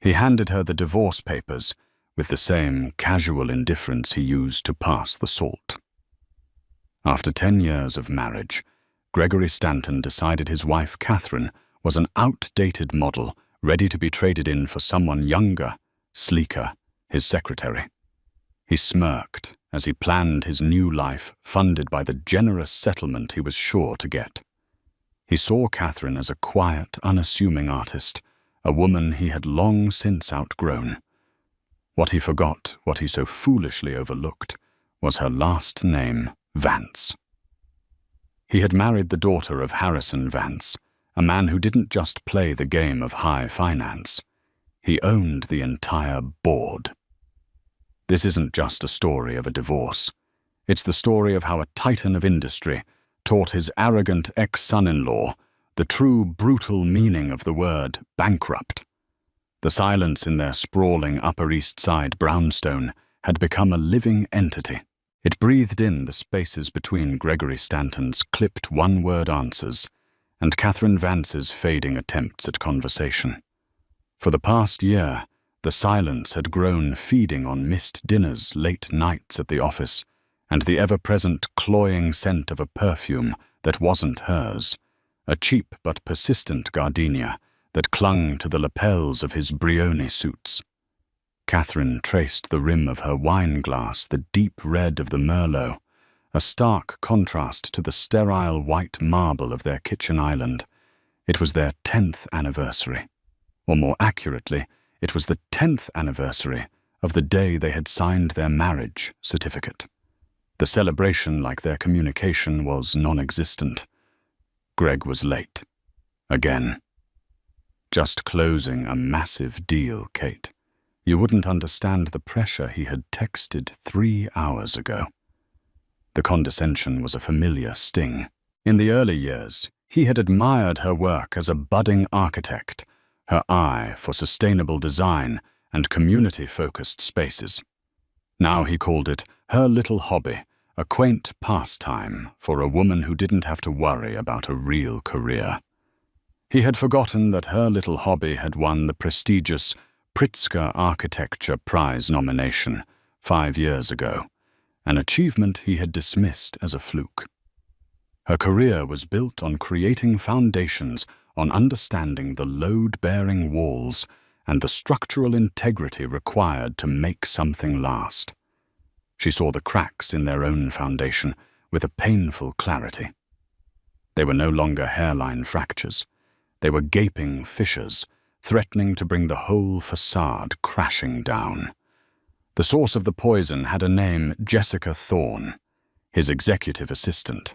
He handed her the divorce papers with the same casual indifference he used to pass the salt. After 10 years of marriage, Gregory Stanton decided his wife Catherine was an outdated model ready to be traded in for someone younger, sleeker, his secretary. He smirked as he planned his new life funded by the generous settlement he was sure to get. He saw Catherine as a quiet, unassuming artist, a woman he had long since outgrown. What he forgot, what he so foolishly overlooked, was her last name, Vance. He had married the daughter of Harrison Vance, a man who didn't just play the game of high finance. He owned the entire board. This isn't just a story of a divorce. It's the story of how a titan of industry taught his arrogant ex-son-in-law the true brutal meaning of the word bankrupt. The silence in their sprawling Upper East Side brownstone had become a living entity. It breathed in the spaces between Gregory Stanton's clipped one-word answers and Catherine Vance's fading attempts at conversation. For the past year, the silence had grown feeding on missed dinners, late nights at the office, and the ever-present cloying scent of a perfume that wasn't hers, a cheap but persistent gardenia that clung to the lapels of his Brioni suits. Catherine traced the rim of her wine glass, the deep red of the Merlot, a stark contrast to the sterile white marble of their kitchen island. It was their 10th anniversary. Or more accurately, it was the 10th anniversary of the day they had signed their marriage certificate. The celebration, like their communication, was non-existent. Greg was late. Again. Just closing a massive deal, Kate. You wouldn't understand the pressure he had texted 3 hours ago. The condescension was a familiar sting. In the early years, he had admired her work as a budding architect, her eye for sustainable design and community-focused spaces. Now he called it her little hobby, a quaint pastime for a woman who didn't have to worry about a real career. He had forgotten that her little hobby had won the prestigious Pritzker Architecture Prize nomination 5 years ago, an achievement he had dismissed as a fluke. Her career was built on creating foundations, on understanding the load-bearing walls and the structural integrity required to make something last. She saw the cracks in their own foundation with a painful clarity. They were no longer hairline fractures. They were gaping fissures, threatening to bring the whole facade crashing down. The source of the poison had a name, Jessica Thorne, his executive assistant.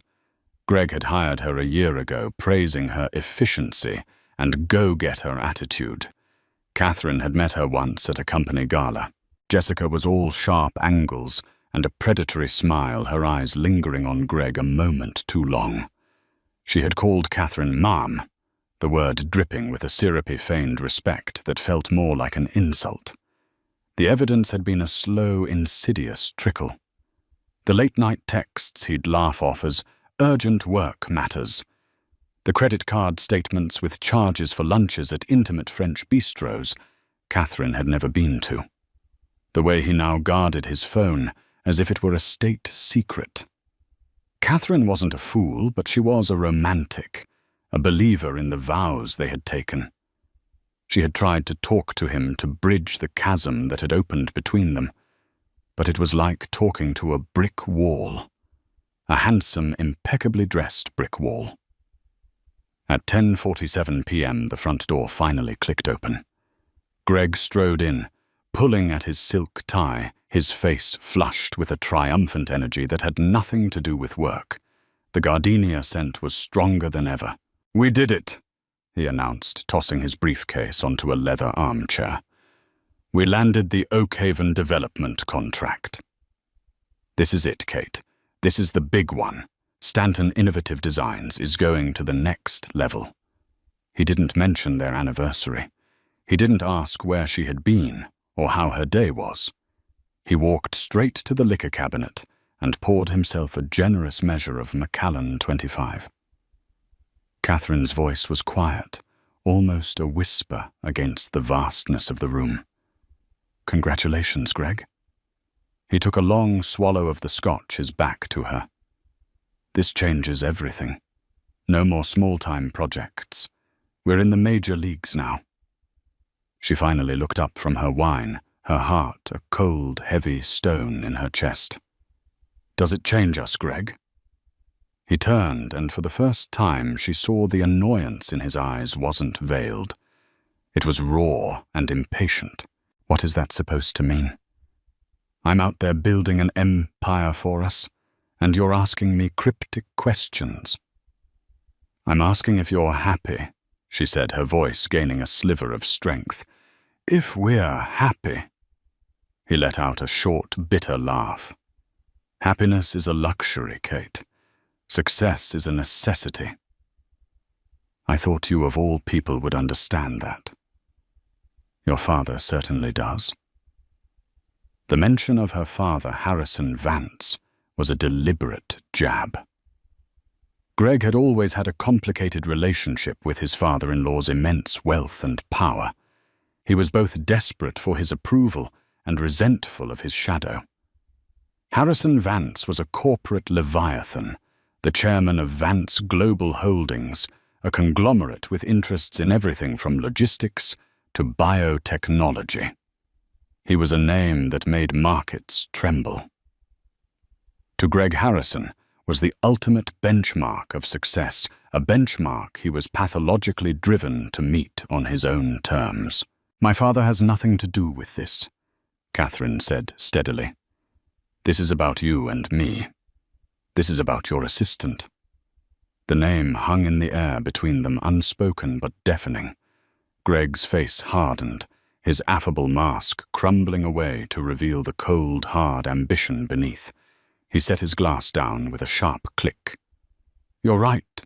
Greg had hired her a year ago, praising her efficiency and go-getter attitude. Catherine had met her once at a company gala. Jessica was all sharp angles and a predatory smile, her eyes lingering on Greg a moment too long. She had called Catherine Mom, the word dripping with a syrupy feigned respect that felt more like an insult. The evidence had been a slow, insidious trickle. The late-night texts he'd laugh off as urgent work matters. The credit card statements with charges for lunches at intimate French bistros Catherine had never been to. The way he now guarded his phone as if it were a state secret. Catherine wasn't a fool, but she was a romantic, a believer in the vows they had taken. She had tried to talk to him to bridge the chasm that had opened between them, but it was like talking to a brick wall, a handsome, impeccably dressed brick wall. At 10:47 p.m., the front door finally clicked open. Greg strode in, pulling at his silk tie, his face flushed with a triumphant energy that had nothing to do with work. The gardenia scent was stronger than ever. "We did it," he announced, tossing his briefcase onto a leather armchair. "We landed the Oakhaven development contract." "This is it, Kate. This is the big one. Stanton Innovative Designs is going to the next level." He didn't mention their anniversary. He didn't ask where she had been or how her day was. He walked straight to the liquor cabinet and poured himself a generous measure of Macallan 25. Catherine's voice was quiet, almost a whisper against the vastness of the room. "Congratulations, Greg." He took a long swallow of the scotch, his back to her. "This changes everything. No more small-time projects. We're in the major leagues now." She finally looked up from her wine, her heart a cold, heavy stone in her chest. "Does it change us, Greg?" He turned, and for the first time she saw the annoyance in his eyes wasn't veiled. It was raw and impatient. "What is that supposed to mean? I'm out there building an empire for us, and you're asking me cryptic questions." "I'm asking if you're happy," she said, her voice gaining a sliver of strength. "If we're happy." He let out a short, bitter laugh. "Happiness is a luxury, Kate. Success is a necessity." "I thought you of all people would understand that." "Your father certainly does." The mention of her father, Harrison Vance, was a deliberate jab. Greg had always had a complicated relationship with his father-in-law's immense wealth and power. He was both desperate for his approval and resentful of his shadow. Harrison Vance was a corporate leviathan, the chairman of Vance Global Holdings, a conglomerate with interests in everything from logistics to biotechnology. He was a name that made markets tremble. To Greg Harrison was the ultimate benchmark of success, a benchmark he was pathologically driven to meet on his own terms. "My father has nothing to do with this," Catherine said steadily. "This is about you and me. This is about your assistant." The name hung in the air between them, unspoken but deafening. Greg's face hardened, his affable mask crumbling away to reveal the cold, hard ambition beneath. He set his glass down with a sharp click. "You're right,"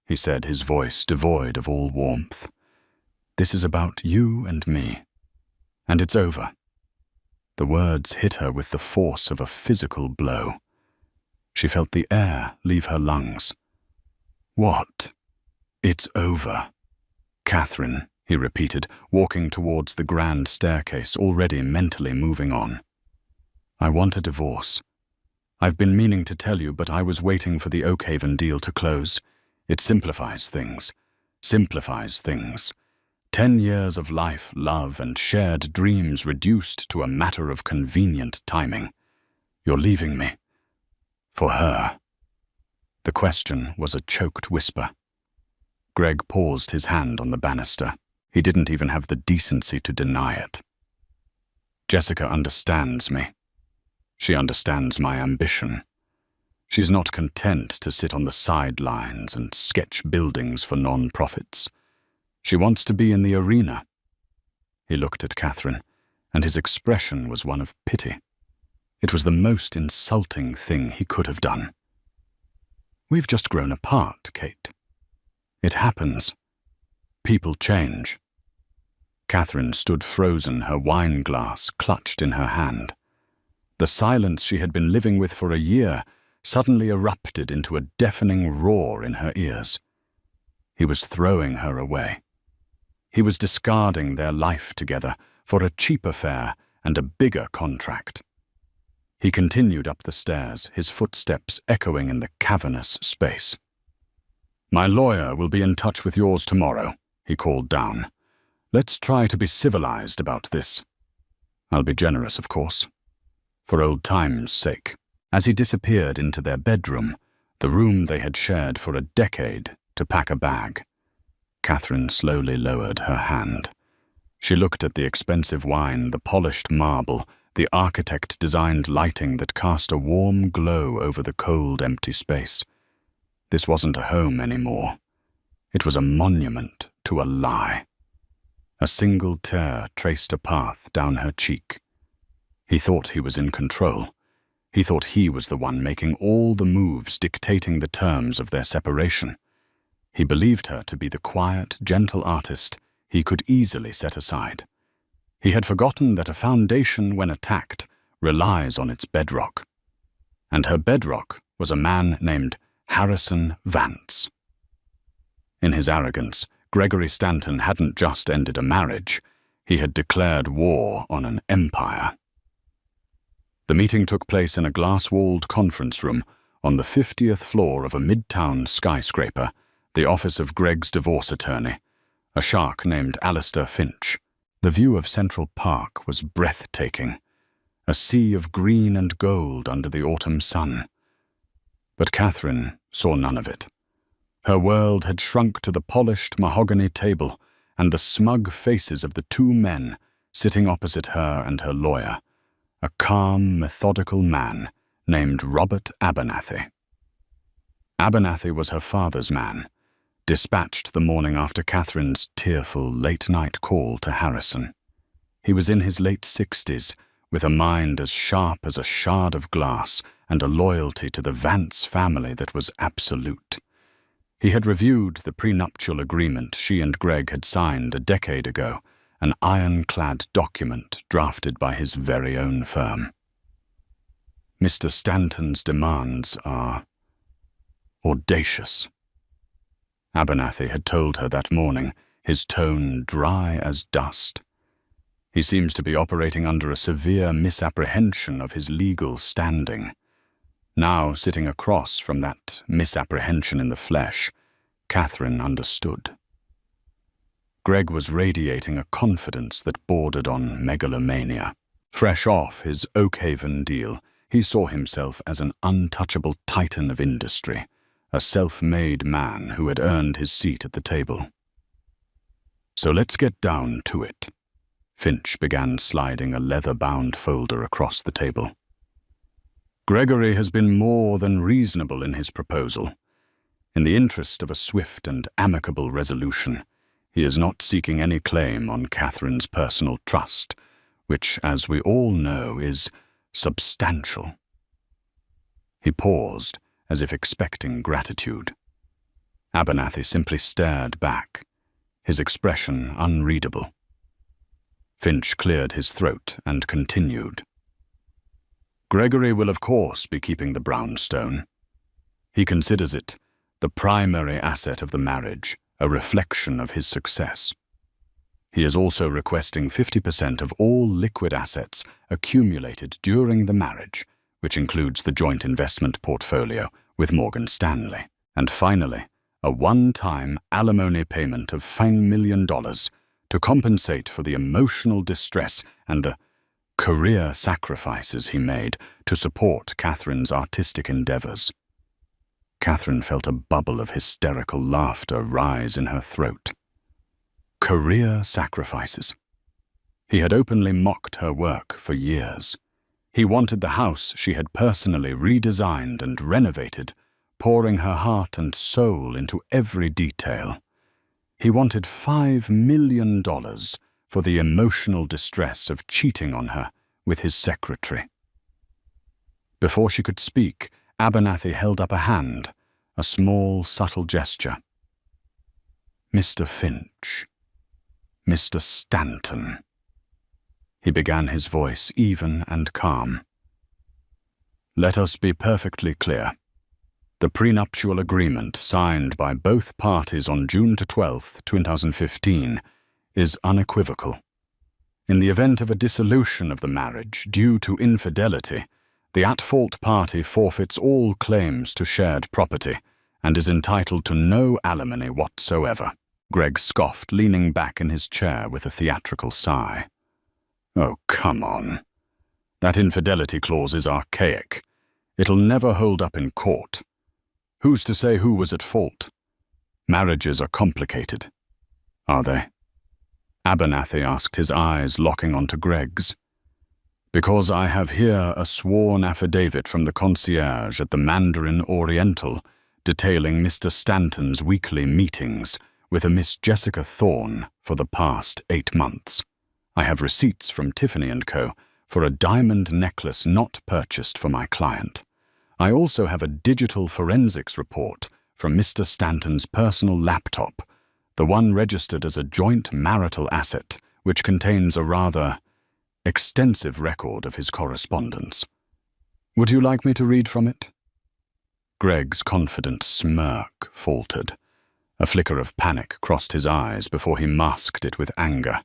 he said, his voice devoid of all warmth. "This is about you and me. And it's over." The words hit her with the force of a physical blow. She felt the air leave her lungs. "What?" "It's over." "Catherine," he repeated, walking towards the grand staircase, already mentally moving on. "I want a divorce. I've been meaning to tell you, but I was waiting for the Oakhaven deal to close. It simplifies things. 10 years of life, love, and shared dreams reduced to a matter of convenient timing. You're leaving me. For her." The question was a choked whisper. Greg paused, his hand on the banister. He didn't even have the decency to deny it. "Jessica understands me. She understands my ambition. She's not content to sit on the sidelines and sketch buildings for non-profits. She wants to be in the arena." He looked at Catherine, and his expression was one of pity. It was the most insulting thing he could have done. "We've just grown apart, Kate. It happens. People change." Catherine stood frozen, her wine glass clutched in her hand. The silence she had been living with for a year suddenly erupted into a deafening roar in her ears. He was throwing her away. He was discarding their life together for a cheaper fare and a bigger contract. He continued up the stairs, his footsteps echoing in the cavernous space. "My lawyer will be in touch with yours tomorrow," he called down. "Let's try to be civilized about this. I'll be generous, of course. For old times' sake." As he disappeared into their bedroom, the room they had shared for a decade, to pack a bag, Catherine slowly lowered her hand. She looked at the expensive wine, the polished marble, the architect-designed lighting that cast a warm glow over the cold, empty space. This wasn't a home anymore. It was a monument to a lie. A single tear traced a path down her cheek. He thought he was in control. He thought he was the one making all the moves dictating the terms of their separation. He believed her to be the quiet, gentle artist he could easily set aside. He had forgotten that a foundation, when attacked, relies on its bedrock. And her bedrock was a man named Harrison Vance. In his arrogance, Gregory Stanton hadn't just ended a marriage, he had declared war on an empire. The meeting took place in a glass-walled conference room on the 50th floor of a midtown skyscraper, the office of Greg's divorce attorney, a shark named Alistair Finch. The view of Central Park was breathtaking, a sea of green and gold under the autumn sun. But Catherine saw none of it. Her world had shrunk to the polished mahogany table and the smug faces of the two men sitting opposite her and her lawyer, a calm, methodical man named Robert Abernathy. Abernathy was her father's man, dispatched the morning after Catherine's tearful late-night call to Harrison. He was in his late 60s, with a mind as sharp as a shard of glass and a loyalty to the Vance family that was absolute. He had reviewed the prenuptial agreement she and Greg had signed a decade ago, an ironclad document drafted by his very own firm. Mr. Stanton's demands are audacious. Abernathy had told her that morning, his tone dry as dust. He seems to be operating under a severe misapprehension of his legal standing. Now, sitting across from that misapprehension in the flesh, Catherine understood. Greg was radiating a confidence that bordered on megalomania. Fresh off his Oakhaven deal, he saw himself as an untouchable titan of industry, a self-made man who had earned his seat at the table. So let's get down to it. Finch began sliding a leather-bound folder across the table. Gregory has been more than reasonable in his proposal. In the interest of a swift and amicable resolution, he is not seeking any claim on Catherine's personal trust, which, as we all know, is substantial. He paused, as if expecting gratitude. Abernathy simply stared back, his expression unreadable. Finch cleared his throat and continued. Gregory will of course be keeping the brownstone. He considers it the primary asset of the marriage, a reflection of his success. He is also requesting 50% of all liquid assets accumulated during the marriage, which includes the joint investment portfolio with Morgan Stanley. And finally, a one-time alimony payment of $5 million to compensate for the emotional distress and the career sacrifices he made to support Catherine's artistic endeavors. Catherine felt a bubble of hysterical laughter rise in her throat. Career sacrifices. He had openly mocked her work for years. He wanted the house she had personally redesigned and renovated, pouring her heart and soul into every detail. He wanted $5 million for the emotional distress of cheating on her with his secretary. Before she could speak, Abernathy held up a hand, a small, subtle gesture. Mr. Finch. Mr. Stanton. He began, his voice even and calm. Let us be perfectly clear. The prenuptial agreement signed by both parties on June 12, 2015, is unequivocal. In the event of a dissolution of the marriage due to infidelity, the at-fault party forfeits all claims to shared property and is entitled to no alimony whatsoever. Greg scoffed, leaning back in his chair with a theatrical sigh. Oh, come on. That infidelity clause is archaic. It'll never hold up in court. Who's to say who was at fault? Marriages are complicated. Are they? Abernathy asked, his eyes locking onto Greg's. Because I have here a sworn affidavit from the concierge at the Mandarin Oriental detailing Mr. Stanton's weekly meetings with a Miss Jessica Thorne for the past 8 months. I have receipts from Tiffany & Co. for a diamond necklace not purchased for my client. I also have a digital forensics report from Mr. Stanton's personal laptop, the one registered as a joint marital asset, which contains a rather extensive record of his correspondence. Would you like me to read from it? Greg's confident smirk faltered. A flicker of panic crossed his eyes before he masked it with anger.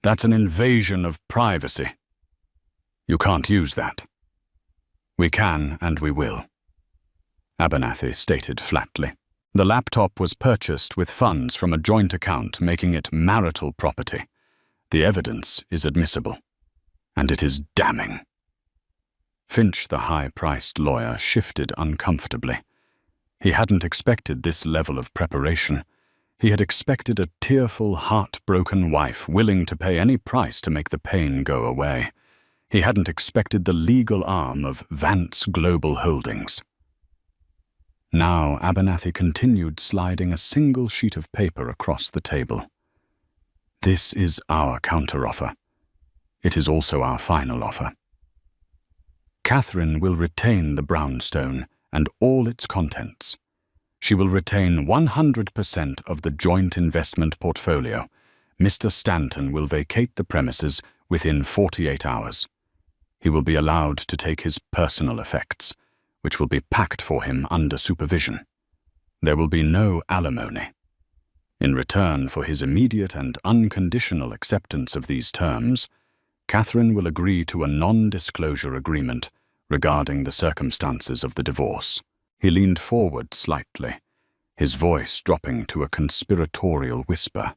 "That's an invasion of privacy. You can't use that." "We can and we will," Abernathy stated flatly. The laptop was purchased with funds from a joint account, making it marital property. The evidence is admissible, and it is damning. Finch, the high-priced lawyer, shifted uncomfortably. He hadn't expected this level of preparation. He had expected a tearful, heartbroken wife willing to pay any price to make the pain go away. He hadn't expected the legal arm of Vance Global Holdings. Now Abernathy continued sliding a single sheet of paper across the table. "This is our counteroffer. It is also our final offer. Catherine will retain the brownstone and all its contents. She will retain 100% of the joint investment portfolio. Mr. Stanton will vacate the premises within 48 hours. He will be allowed to take his personal effects, which will be packed for him under supervision. There will be no alimony. In return for his immediate and unconditional acceptance of these terms, Catherine will agree to a non-disclosure agreement regarding the circumstances of the divorce." He leaned forward slightly, his voice dropping to a conspiratorial whisper.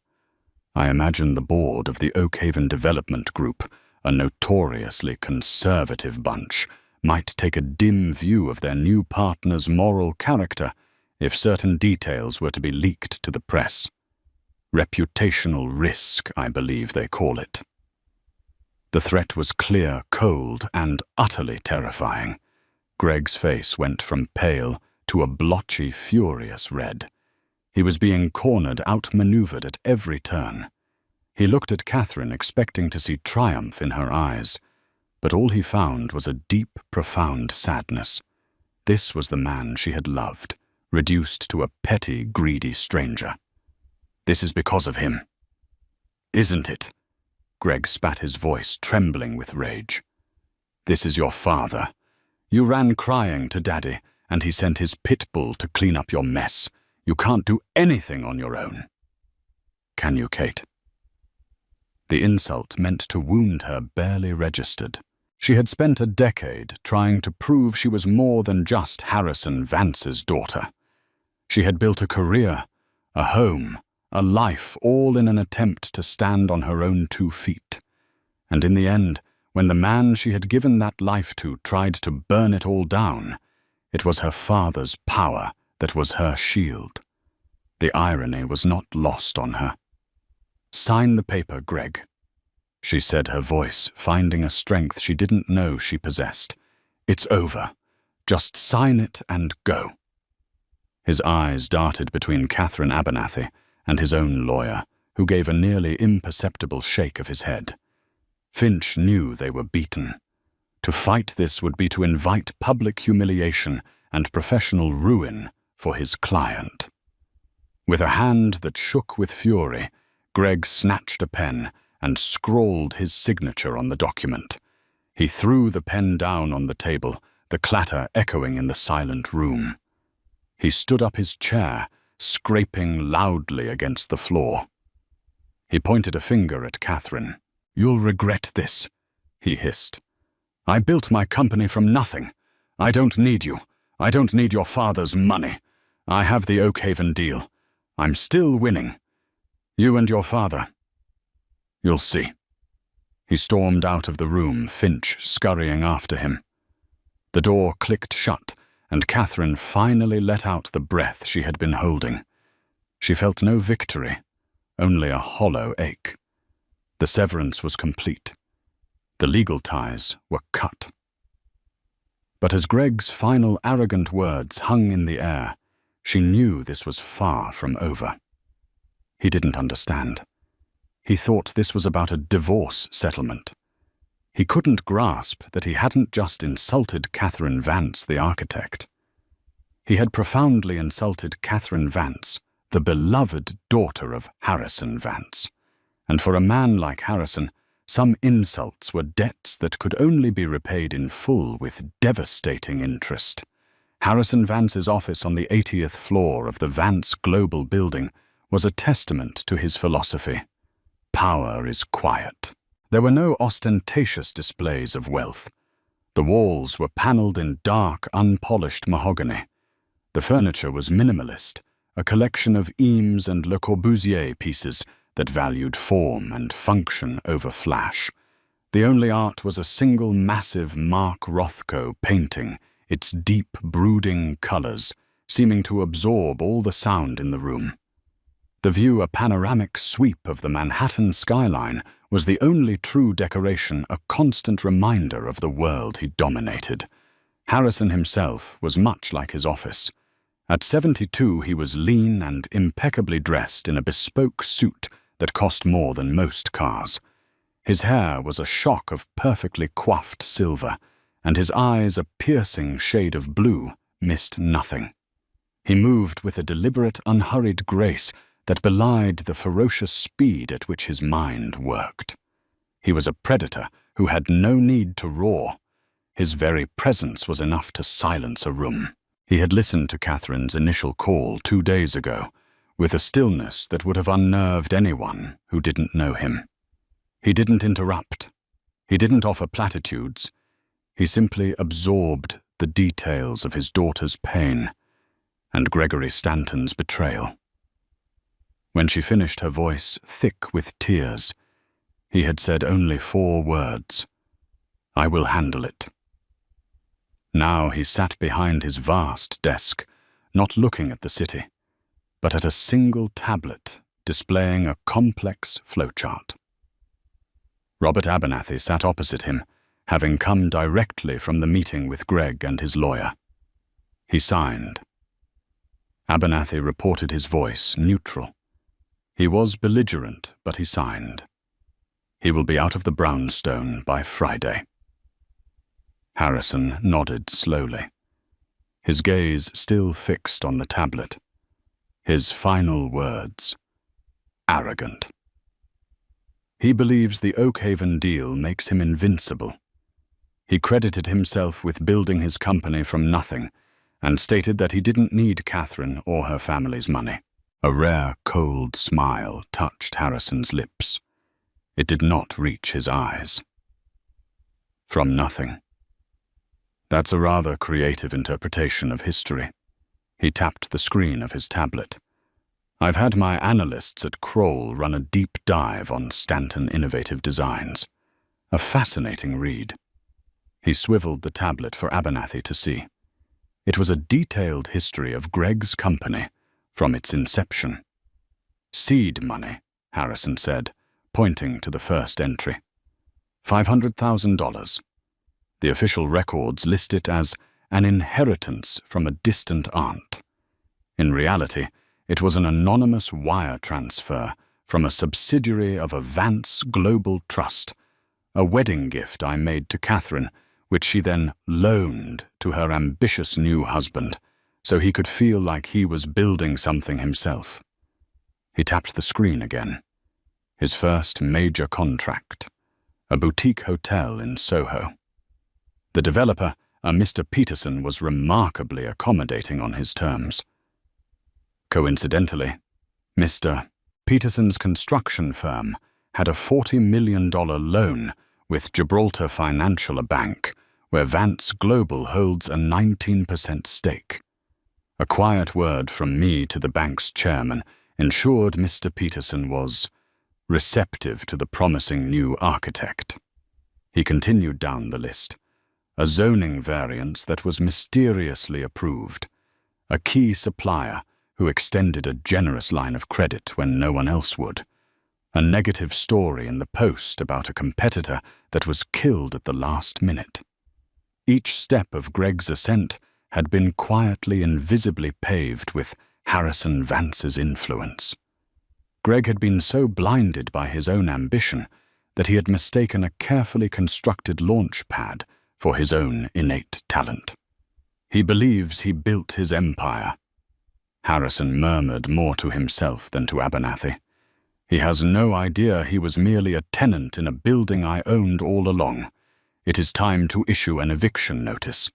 "I imagine the board of the Oakhaven Development Group, a notoriously conservative bunch, might take a dim view of their new partner's moral character if certain details were to be leaked to the press. Reputational risk, I believe they call it." The threat was clear, cold, and utterly terrifying. Greg's face went from pale to a blotchy, furious red. He was being cornered, outmaneuvered at every turn. He looked at Catherine, expecting to see triumph in her eyes, but all he found was a deep, profound sadness. This was the man she had loved, reduced to a petty, greedy stranger. "This is because of him, isn't it?" Greg spat, his voice trembling with rage. "This is your father. You ran crying to Daddy, and he sent his pit bull to clean up your mess. You can't do anything on your own. Can you, Kate?" The insult meant to wound her barely registered. She had spent a decade trying to prove she was more than just Harrison Vance's daughter. She had built a career, a home, a life, all in an attempt to stand on her own 2 feet. And in the end, when the man she had given that life to tried to burn it all down, it was her father's power that was her shield. The irony was not lost on her. "Sign the paper, Greg," she said, her voice finding a strength she didn't know she possessed. "It's over. Just sign it and go." His eyes darted between Catherine Abernathy and his own lawyer, who gave a nearly imperceptible shake of his head. Finch knew they were beaten. To fight this would be to invite public humiliation and professional ruin for his client. With a hand that shook with fury, Greg snatched a pen and scrawled his signature on the document. He threw the pen down on the table, the clatter echoing in the silent room. He stood up his chair, scraping loudly against the floor. He pointed a finger at Catherine. "You'll regret this," he hissed. "I built my company from nothing. I don't need you. I don't need your father's money. I have the Oakhaven deal. I'm still winning. You and your father. You'll see." He stormed out of the room, Finch scurrying after him. The door clicked shut, and Catherine finally let out the breath she had been holding. She felt no victory, only a hollow ache. The severance was complete. The legal ties were cut. But as Greg's final arrogant words hung in the air, she knew this was far from over. He didn't understand. He thought this was about a divorce settlement. He couldn't grasp that he hadn't just insulted Catherine Vance, the architect. He had profoundly insulted Catherine Vance, the beloved daughter of Harrison Vance. And for a man like Harrison, some insults were debts that could only be repaid in full with devastating interest. Harrison Vance's office on the 80th floor of the Vance Global building was a testament to his philosophy. Power is quiet. There were no ostentatious displays of wealth. The walls were paneled in dark, unpolished mahogany. The furniture was minimalist, a collection of Eames and Le Corbusier pieces that valued form and function over flash. The only art was a single massive Mark Rothko painting, its deep, brooding colors seeming to absorb all the sound in the room. The view, a panoramic sweep of the Manhattan skyline, was the only true decoration, a constant reminder of the world he dominated. Harrison himself was much like his office. At 72, he was lean and impeccably dressed in a bespoke suit that cost more than most cars. His hair was a shock of perfectly coiffed silver, and his eyes, a piercing shade of blue, missed nothing. He moved with a deliberate, unhurried grace that belied the ferocious speed at which his mind worked. He was a predator who had no need to roar. His very presence was enough to silence a room. He had listened to Catherine's initial call 2 days ago, with a stillness that would have unnerved anyone who didn't know him. He didn't interrupt. He didn't offer platitudes. He simply absorbed the details of his daughter's pain and Gregory Stanton's betrayal. When she finished, her voice thick with tears, he had said only 4 words: "I will handle it." Now he sat behind his vast desk, not looking at the city, but at a single tablet displaying a complex flowchart. Robert Abernathy sat opposite him, having come directly from the meeting with Greg and his lawyer. He signed. Abernathy reported his voice neutral. He was belligerent, but he signed. He will be out of the brownstone by Friday. Harrison nodded slowly, his gaze still fixed on the tablet. His final words: arrogant. He believes the Oakhaven deal makes him invincible. He credited himself with building his company from nothing and stated that he didn't need Catherine or her family's money. A rare, cold smile touched Harrison's lips. It did not reach his eyes. From nothing. That's a rather creative interpretation of history. He tapped the screen of his tablet. I've had my analysts at Kroll run a deep dive on Stanton Innovative Designs. A fascinating read. He swiveled the tablet for Abernathy to see. It was a detailed history of Greg's company from its inception. Seed money, Harrison said, pointing to the first entry. $500,000. The official records list it as an inheritance from a distant aunt. In reality, it was an anonymous wire transfer from a subsidiary of a Vance Global Trust, a wedding gift I made to Catherine, which she then loaned to her ambitious new husband, so he could feel like he was building something himself. He tapped the screen again. His first major contract, a boutique hotel in Soho. The developer, a Mr. Peterson, was remarkably accommodating on his terms. Coincidentally, Mr. Peterson's construction firm had a $40 million loan with Gibraltar Financial, a bank where Vance Global holds a 19% stake. A quiet word from me to the bank's chairman ensured Mr. Peterson was receptive to the promising new architect. He continued down the list. A zoning variance that was mysteriously approved. A key supplier who extended a generous line of credit when no one else would. A negative story in the Post about a competitor that was killed at the last minute. Each step of Greg's ascent had been quietly and visibly paved with Harrison Vance's influence. Greg had been so blinded by his own ambition that he had mistaken a carefully constructed launch pad for his own innate talent. He believes he built his empire. Harrison murmured more to himself than to Abernathy. He has no idea he was merely a tenant in a building I owned all along. It is time to issue an eviction notice.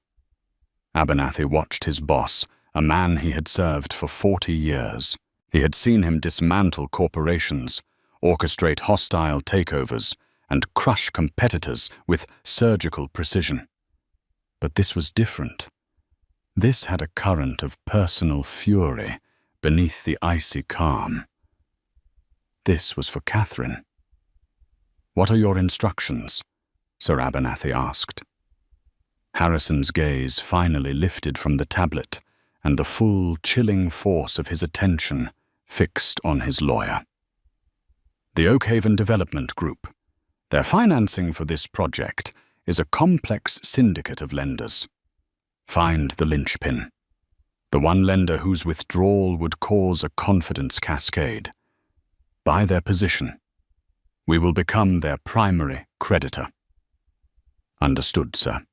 Abernathy watched his boss, a man he had served for 40 years. He had seen him dismantle corporations, orchestrate hostile takeovers, and crush competitors with surgical precision. But this was different. This had a current of personal fury beneath the icy calm. This was for Catherine. "What are your instructions?" Sir Abernathy asked. Harrison's gaze finally lifted from the tablet, and the full, chilling force of his attention fixed on his lawyer. "The Oakhaven Development Group. Their financing for this project is a complex syndicate of lenders. Find the linchpin, the one lender whose withdrawal would cause a confidence cascade. Buy their position. We will become their primary creditor." "Understood, sir."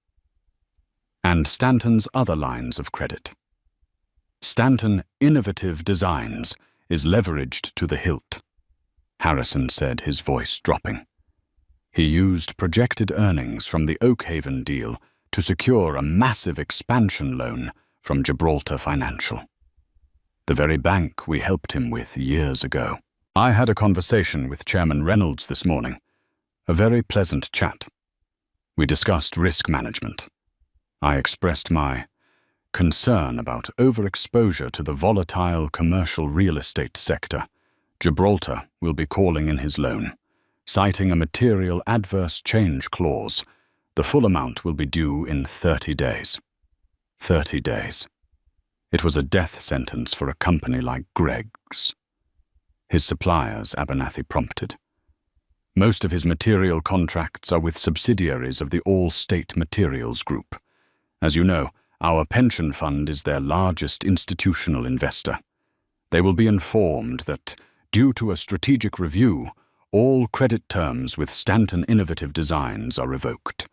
"And Stanton's other lines of credit. Stanton Innovative Designs is leveraged to the hilt," Harrison said, his voice dropping. He used projected earnings from the Oakhaven deal to secure a massive expansion loan from Gibraltar Financial, the very bank we helped him with years ago. "I had a conversation with Chairman Reynolds this morning. A very pleasant chat. We discussed risk management. I expressed my concern about overexposure to the volatile commercial real estate sector. Gibraltar will be calling in his loan, citing a material adverse change clause. The full amount will be due in 30 days. 30 days. It was a death sentence for a company like Greg's. His suppliers, Abernathy prompted. Most of his material contracts are with subsidiaries of the All-State Materials Group. As you know, our pension fund is their largest institutional investor. They will be informed that, due to a strategic review, all credit terms with Stanton Innovative Designs are revoked.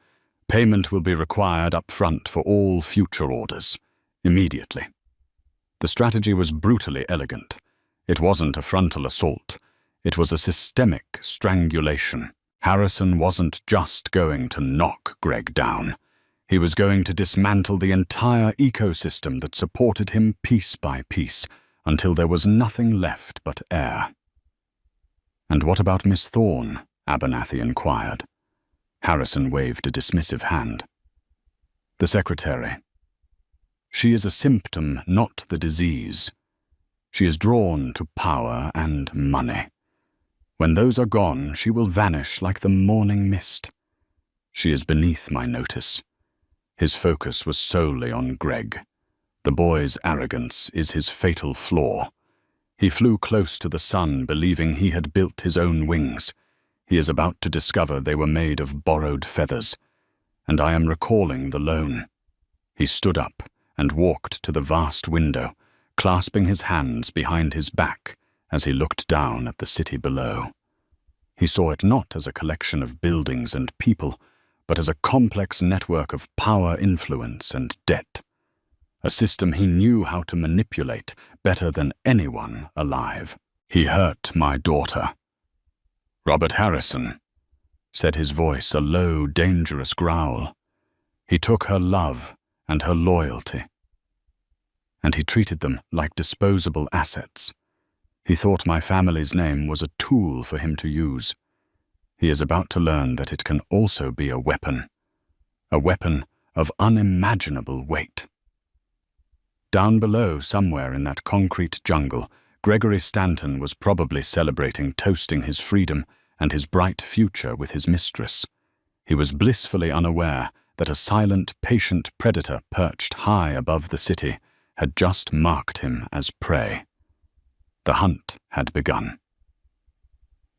Payment will be required up front for all future orders, immediately. The strategy was brutally elegant. It wasn't a frontal assault. It was a systemic strangulation. Harrison wasn't just going to knock Greg down. He was going to dismantle the entire ecosystem that supported him piece by piece, until there was nothing left but air. "And what about Miss Thorne?" Abernathy inquired. Harrison waved a dismissive hand. "The secretary. She is a symptom, not the disease. She is drawn to power and money. When those are gone, she will vanish like the morning mist. She is beneath my notice." His focus was solely on Greg. The boy's arrogance is his fatal flaw. He flew close to the sun, believing he had built his own wings. He is about to discover they were made of borrowed feathers. And I am recalling the loan. He stood up and walked to the vast window, clasping his hands behind his back as he looked down at the city below. He saw it not as a collection of buildings and people, but as a complex network of power, influence, and debt. A system he knew how to manipulate better than anyone alive. "He hurt my daughter." "Robert Harrison," said his voice a low, dangerous growl. "He took her love and her loyalty. And he treated them like disposable assets. He thought my family's name was a tool for him to use. He is about to learn that it can also be a weapon of unimaginable weight." Down below, somewhere in that concrete jungle, Gregory Stanton was probably celebrating toasting his freedom and his bright future with his mistress. He was blissfully unaware that a silent, patient predator perched high above the city had just marked him as prey. The hunt had begun.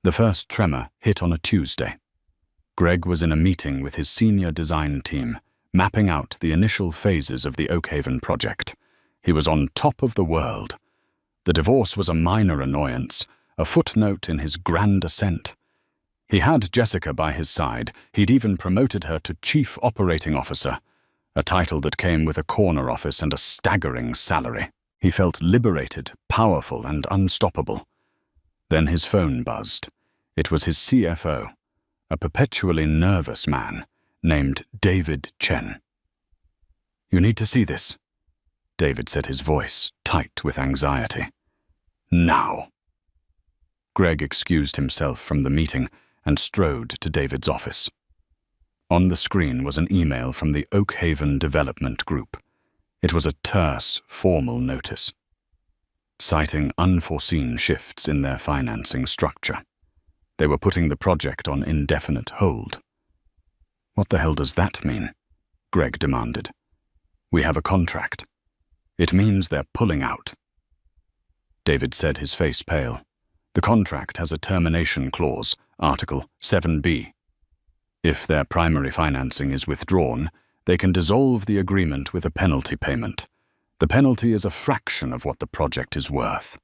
The first tremor hit on a Tuesday. Greg was in a meeting with his senior design team, mapping out the initial phases of the Oakhaven project. He was on top of the world. The divorce was a minor annoyance, a footnote in his grand ascent. He had Jessica by his side. He'd even promoted her to Chief Operating Officer, a title that came with a corner office and a staggering salary. He felt liberated, powerful, and unstoppable. Then his phone buzzed. It was his CFO, a perpetually nervous man named David Chen. You need to see this, David said, his voice tight with anxiety. Now. Greg excused himself from the meeting and strode to David's office. On the screen was an email from the Oakhaven Development Group. It was a terse, formal notice, citing unforeseen shifts in their financing structure. They were putting the project on indefinite hold. What the hell does that mean? Greg demanded. We have a contract. It means they're pulling out. David said, his face pale. The contract has a termination clause, Article 7B. If their primary financing is withdrawn, they can dissolve the agreement with a penalty payment. The penalty is a fraction of what the project is worth.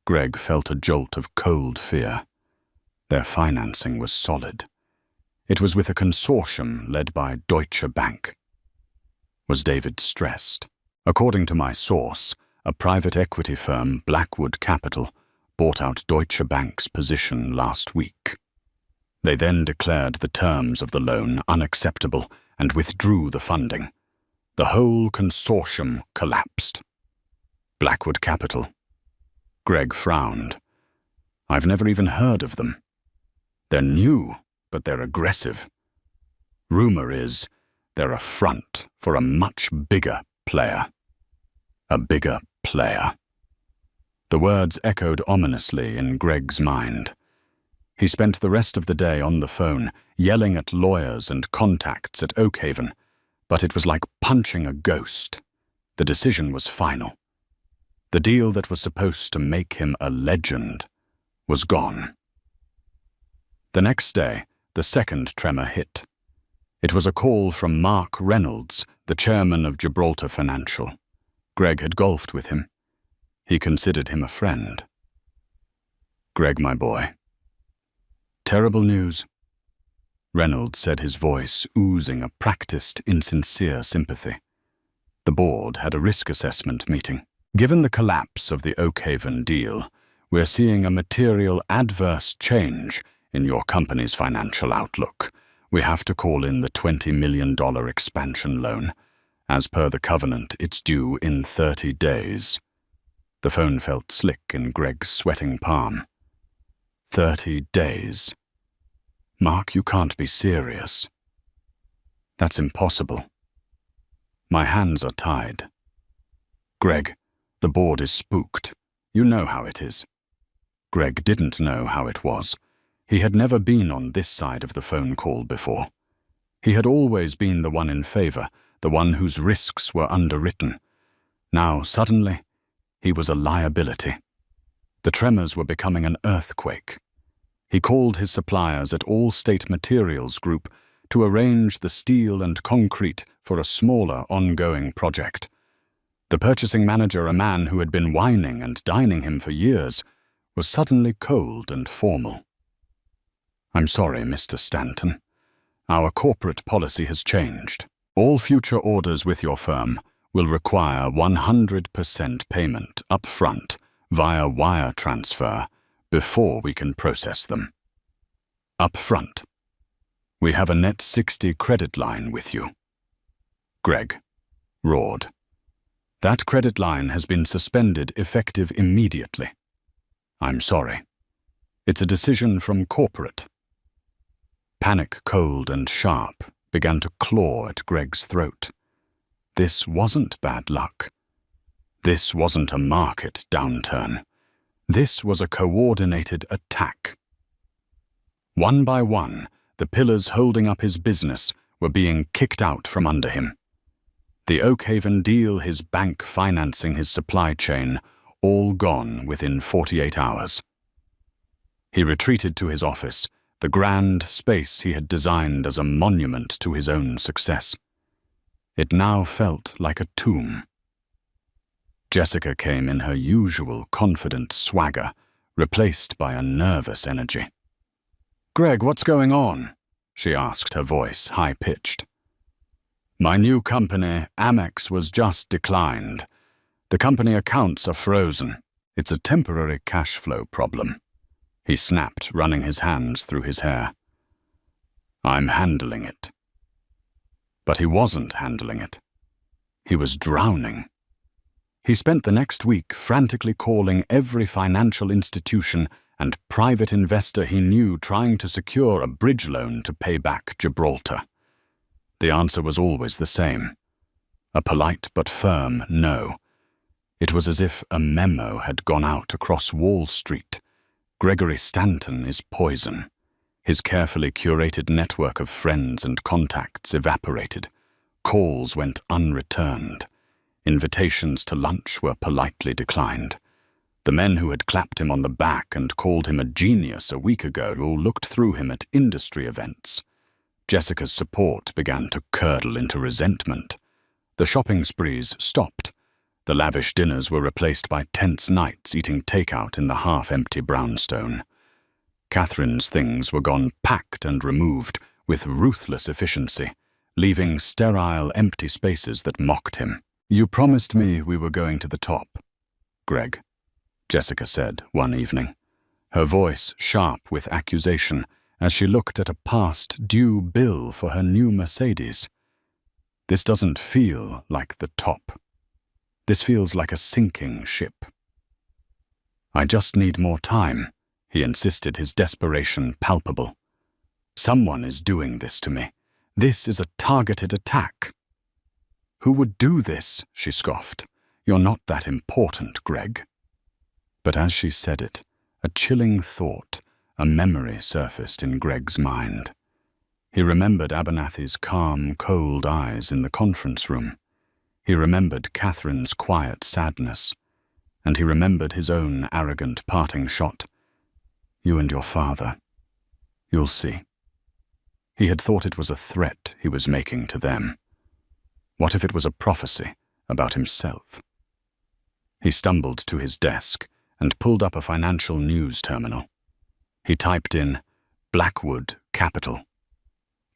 Greg felt a jolt of cold fear. Their financing was solid. It was with a consortium led by Deutsche Bank. Was David stressed? According to my source, a private equity firm, Blackwood Capital, bought out Deutsche Bank's position last week. They then declared the terms of the loan unacceptable and withdrew the funding. The whole consortium collapsed. Blackwood Capital. Greg frowned. I've never even heard of them. They're new, but they're aggressive. Rumor is they're a front for a much bigger player. A bigger player. The words echoed ominously in Greg's mind. He spent the rest of the day on the phone, yelling at lawyers and contacts at Oakhaven, but it was like punching a ghost. The decision was final. The deal that was supposed to make him a legend was gone. The next day, the second tremor hit. It was a call from Mark Reynolds, the chairman of Gibraltar Financial. Greg had golfed with him. He considered him a friend. Greg, my boy. Terrible news. Reynolds said, his voice oozing a practiced, insincere sympathy. The board had a risk assessment meeting. Given the collapse of the Oakhaven deal, we're seeing a material adverse change in your company's financial outlook. We have to call in the $20 million expansion loan. As per the covenant, it's due in 30 days. The phone felt slick in Greg's sweating palm. 30 days. Mark, you can't be serious. That's impossible. My hands are tied. Greg, the board is spooked. You know how it is. Greg didn't know how it was. He had never been on this side of the phone call before. He had always been the one in favor, the one whose risks were underwritten. Now, suddenly, he was a liability. The tremors were becoming an earthquake. He called his suppliers at All State Materials Group to arrange the steel and concrete for a smaller, ongoing project. The purchasing manager, a man who had been whining and dining him for years, was suddenly cold and formal. I'm sorry, Mr. Stanton. Our corporate policy has changed. All future orders with your firm will require 100% payment up front via wire transfer before we can process them. Up front. We have a net 60 credit line with you. Greg roared. That credit line has been suspended effective immediately. I'm sorry. It's a decision from corporate. Panic, cold and sharp, began to claw at Greg's throat. This wasn't bad luck. This wasn't a market downturn. This was a coordinated attack. One by one, the pillars holding up his business were being kicked out from under him. The Oakhaven deal, his bank financing his supply chain, all gone within 48 hours. He retreated to his office, the grand space he had designed as a monument to his own success. It now felt like a tomb. Jessica came in her usual confident swagger, replaced by a nervous energy. "Greg, what's going on?" she asked, her voice high-pitched. "My new company, Amex, was just declined. The company accounts are frozen. It's a temporary cash flow problem," he snapped, running his hands through his hair. "I'm handling it." But he wasn't handling it. He was drowning. He spent the next week frantically calling every financial institution and private investor he knew, trying to secure a bridge loan to pay back Gibraltar. The answer was always the same: a polite but firm no. It was as if a memo had gone out across Wall Street. Gregory Stanton is poison. His carefully curated network of friends and contacts evaporated. Calls went unreturned. Invitations to lunch were politely declined. The men who had clapped him on the back and called him a genius a week ago all looked through him at industry events. Jessica's support began to curdle into resentment. The shopping sprees stopped. The lavish dinners were replaced by tense nights eating takeout in the half-empty brownstone. Catherine's things were gone packed and removed with ruthless efficiency, leaving sterile, empty spaces that mocked him. "You promised me we were going to the top, Greg," Jessica said one evening, her voice sharp with accusation as she looked at a past due bill for her new Mercedes. "This doesn't feel like the top. This feels like a sinking ship." "I just need more time," he insisted, his desperation palpable. "Someone is doing this to me. This is a targeted attack." "Who would do this?" she scoffed. "You're not that important, Greg." But as she said it, a chilling thought, a memory surfaced in Greg's mind. He remembered Abernathy's calm, cold eyes in the conference room. He remembered Catherine's quiet sadness. And he remembered his own arrogant parting shot. "You and your father. You'll see." He had thought it was a threat he was making to them. What if it was a prophecy about himself? He stumbled to his desk and pulled up a Financial News terminal. He typed in Blackwood Capital,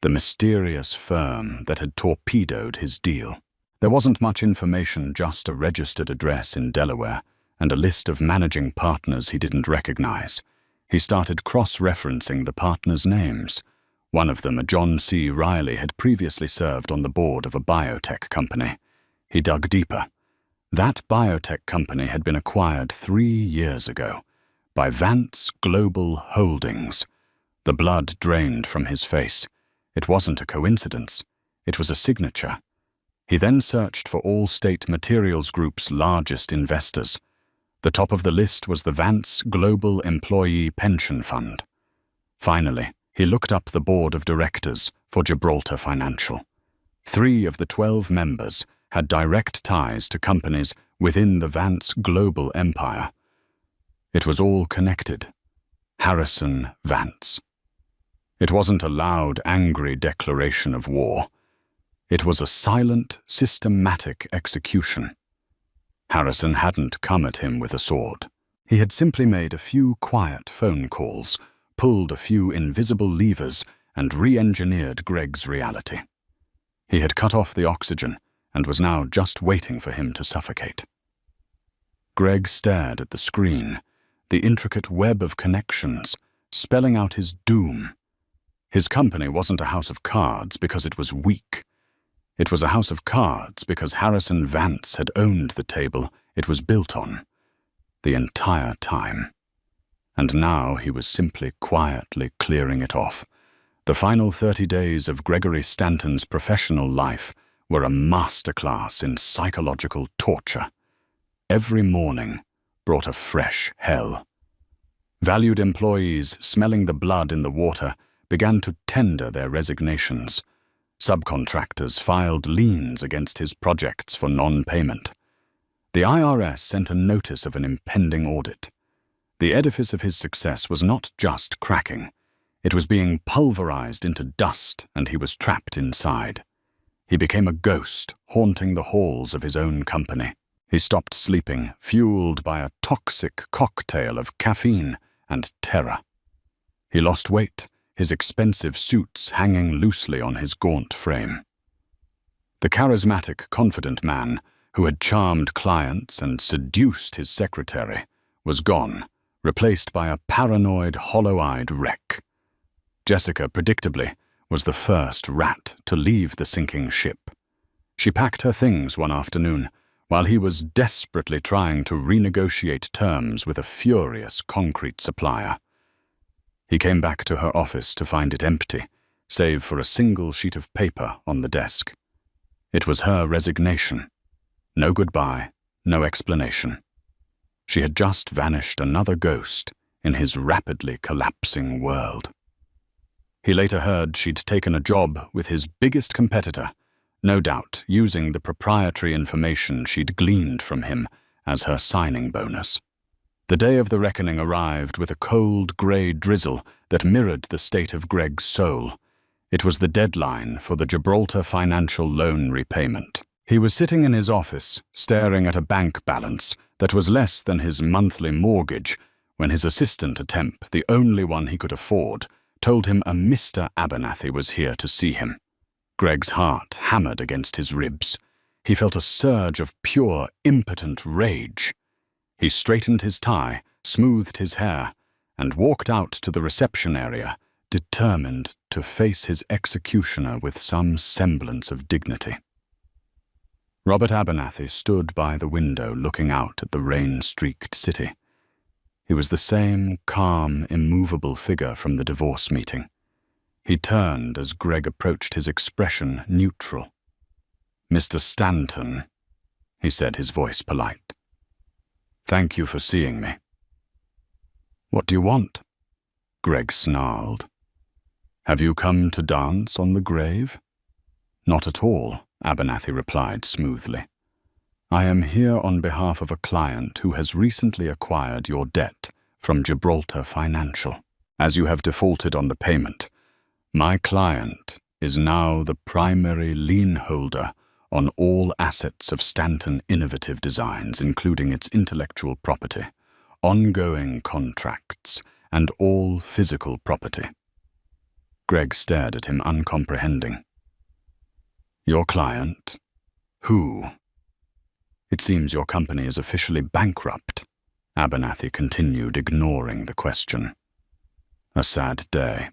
the mysterious firm that had torpedoed his deal. There wasn't much information, just a registered address in Delaware and a list of managing partners he didn't recognize. He started cross-referencing the partners' names. One of them, a John C. Riley, had previously served on the board of a biotech company. He dug deeper. That biotech company had been acquired 3 years ago by Vance Global Holdings. The blood drained from his face. It wasn't a coincidence. It was a signature. He then searched for Allstate Materials Group's largest investors. The top of the list was the Vance Global Employee Pension Fund. Finally, he looked up the board of directors for Gibraltar Financial. 3 of the 12 members had direct ties to companies within the Vance Global Empire. It was all connected. Harrison Vance. It wasn't a loud, angry declaration of war. It was a silent, systematic execution. Harrison hadn't come at him with a sword. He had simply made a few quiet phone calls, pulled a few invisible levers, and re-engineered Greg's reality. He had cut off the oxygen and was now just waiting for him to suffocate. Greg stared at the screen, the intricate web of connections, spelling out his doom. His company wasn't a house of cards because it was weak. It was a house of cards because Harrison Vance had owned the table it was built on the entire time. And now he was simply quietly clearing it off. The final 30 days of Gregory Stanton's professional life were a masterclass in psychological torture. Every morning brought a fresh hell. Valued employees, smelling the blood in the water, began to tender their resignations. Subcontractors filed liens against his projects for non-payment. The IRS sent a notice of an impending audit. The edifice of his success was not just cracking. It was being pulverized into dust, and he was trapped inside. He became a ghost, haunting the halls of his own company. He stopped sleeping, fueled by a toxic cocktail of caffeine and terror. He lost weight, his expensive suits hanging loosely on his gaunt frame. The charismatic, confident man who had charmed clients and seduced his secretary was gone, replaced by a paranoid, hollow-eyed wreck. Jessica, predictably, was the first rat to leave the sinking ship. She packed her things one afternoon, while he was desperately trying to renegotiate terms with a furious concrete supplier. He came back to her office to find it empty, save for a single sheet of paper on the desk. It was her resignation. No goodbye, no explanation. She had just vanished another ghost in his rapidly collapsing world. He later heard she'd taken a job with his biggest competitor, no doubt using the proprietary information she'd gleaned from him as her signing bonus. The day of the reckoning arrived with a cold grey drizzle that mirrored the state of Greg's soul. It was the deadline for the Gibraltar financial loan repayment. He was sitting in his office, staring at a bank balance that was less than his monthly mortgage, when his assistant temp, the only one he could afford, told him a Mr. Abernathy was here to see him. Greg's heart hammered against his ribs. He felt a surge of pure, impotent rage. He straightened his tie, smoothed his hair, and walked out to the reception area, determined to face his executioner with some semblance of dignity. Robert Abernathy stood by the window looking out at the rain-streaked city. He was the same calm, immovable figure from the divorce meeting. He turned as Greg approached, his expression neutral. "Mr. Stanton," he said, his voice polite. "Thank you for seeing me." "What do you want?" Greg snarled. "Have you come to dance on the grave?" "Not at all," Abernathy replied smoothly. "I am here on behalf of a client who has recently acquired your debt from Gibraltar Financial. As you have defaulted on the payment, my client is now the primary lien holder on all assets of Stanton Innovative Designs, including its intellectual property, ongoing contracts, and all physical property." Greg stared at him, uncomprehending. "Your client? Who?" "It seems your company is officially bankrupt," Abernathy continued, ignoring the question. "A sad day.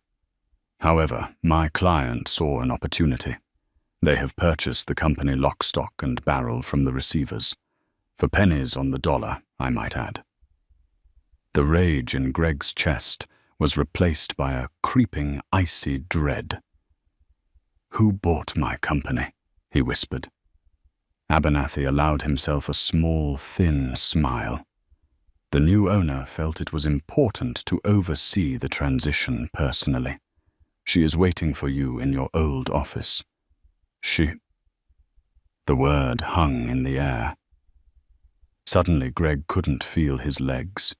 However, my client saw an opportunity. They have purchased the company lock, stock, and barrel from the receivers. For pennies on the dollar, I might add." The rage in Greg's chest was replaced by a creeping, icy dread. "Who bought my company?" he whispered. Abernathy allowed himself a small, thin smile. The new owner felt it was important to oversee the transition personally. "She is waiting for you in your old office." "She..." The word hung in the air. Suddenly, Greg couldn't feel his legs.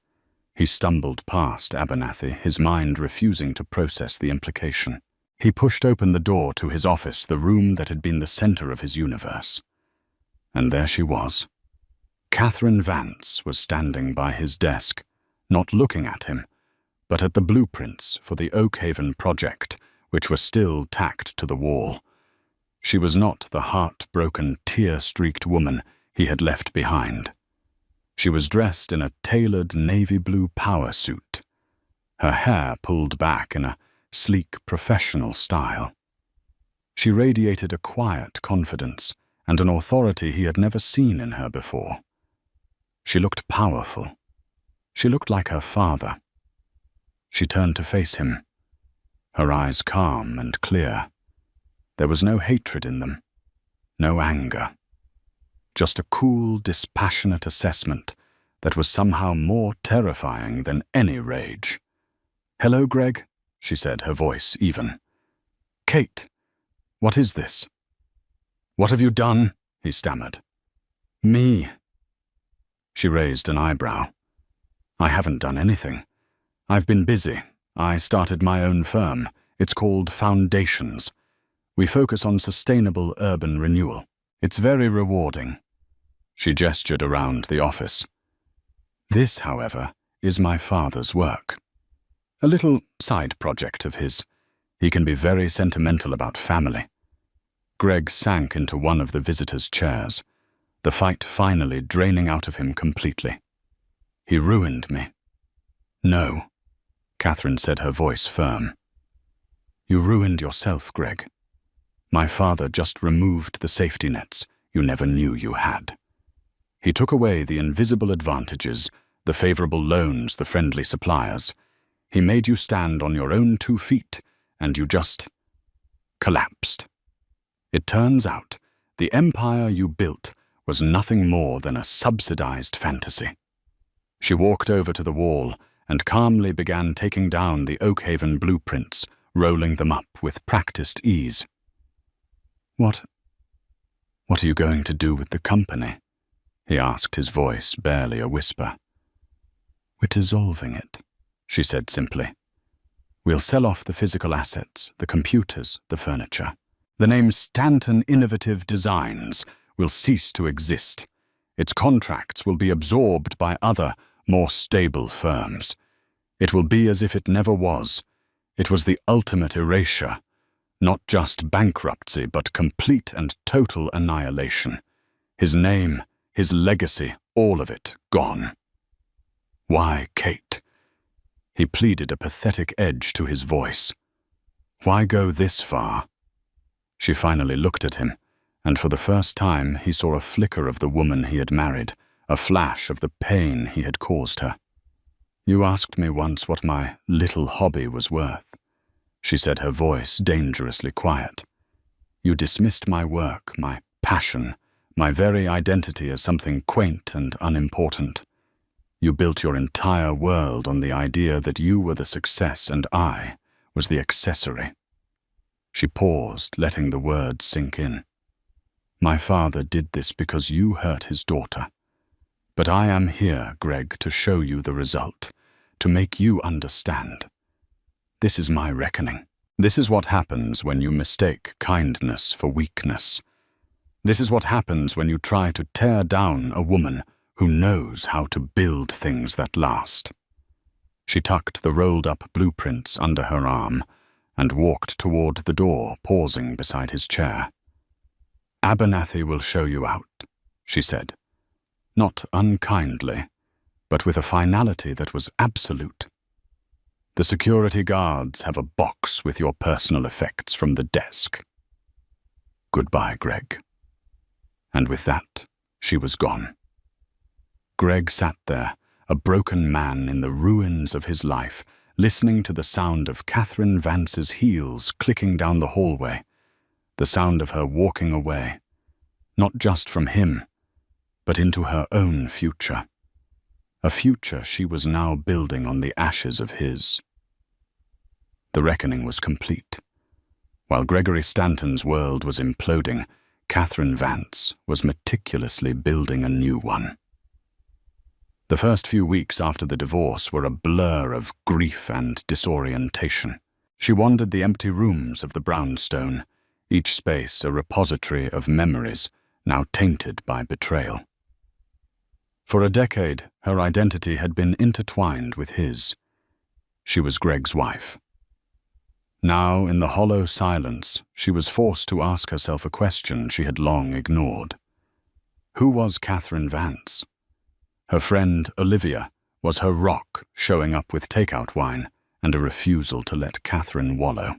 He stumbled past Abernathy, his mind refusing to process the implication. He pushed open the door to his office, the room that had been the center of his universe. And there she was. Catherine Vance was standing by his desk, not looking at him, but at the blueprints for the Oakhaven project, which were still tacked to the wall. She was not the heartbroken, tear-streaked woman he had left behind. She was dressed in a tailored navy blue power suit, her hair pulled back in a sleek, professional style. She radiated a quiet confidence and an authority he had never seen in her before. She looked powerful. She looked like her father. She turned to face him, her eyes calm and clear. There was no hatred in them, no anger. Just a cool, dispassionate assessment that was somehow more terrifying than any rage. "Hello, Greg," she said, her voice even. "Kate, what is this?" "What have you done?" he stammered. "Me." She raised an eyebrow. "I haven't done anything. I've been busy. I started my own firm. It's called Foundations. We focus on sustainable urban renewal. It's very rewarding." She gestured around the office. "This, however, is my father's work. A little side project of his. He can be very sentimental about family." Greg sank into one of the visitors' chairs, the fight finally draining out of him completely. "He ruined me." "No," Catherine said, her voice firm. "You ruined yourself, Greg. My father just removed the safety nets you never knew you had. He took away the invisible advantages, the favorable loans, the friendly suppliers. He made you stand on your own 2 feet, and you just collapsed. It turns out the empire you built was nothing more than a subsidized fantasy. She walked over to the wall and calmly began taking down the Oakhaven blueprints, rolling them up with practiced ease. What are you going to do with the company? He asked, his voice barely a whisper. We're dissolving it, she said simply. We'll sell off the physical assets, the computers, the furniture. The name Stanton Innovative Designs will cease to exist. Its contracts will be absorbed by other, more stable firms. It will be as if it never was. It was the ultimate erasure. Not just bankruptcy, but complete and total annihilation. His name, his legacy, all of it gone. Why, Kate? He pleaded, a pathetic edge to his voice. Why go this far? She finally looked at him, and for the first time he saw a flicker of the woman he had married, a flash of the pain he had caused her. You asked me once what my little hobby was worth, she said, her voice dangerously quiet. You dismissed my work, my passion, my very identity as something quaint and unimportant. You built your entire world on the idea that you were the success and I was the accessory. She paused, letting the words sink in. My father did this because you hurt his daughter. But I am here, Greg, to show you the result, to make you understand. This is my reckoning. This is what happens when you mistake kindness for weakness. This is what happens when you try to tear down a woman who knows how to build things that last. She tucked the rolled-up blueprints under her arm and walked toward the door, pausing beside his chair. Abernathy will show you out, she said. Not unkindly, but with a finality that was absolute. The security guards have a box with your personal effects from the desk. Goodbye, Greg. And with that, she was gone. Greg sat there, a broken man in the ruins of his life, listening to the sound of Catherine Vance's heels clicking down the hallway, the sound of her walking away, not just from him, but into her own future, a future she was now building on the ashes of his. The reckoning was complete. While Gregory Stanton's world was imploding, Catherine Vance was meticulously building a new one. The first few weeks after the divorce were a blur of grief and disorientation. She wandered the empty rooms of the brownstone, each space a repository of memories now tainted by betrayal. For a decade, her identity had been intertwined with his. She was Greg's wife. Now, in the hollow silence, she was forced to ask herself a question she had long ignored. Who was Catherine Vance? Her friend, Olivia, was her rock, showing up with takeout wine and a refusal to let Catherine wallow.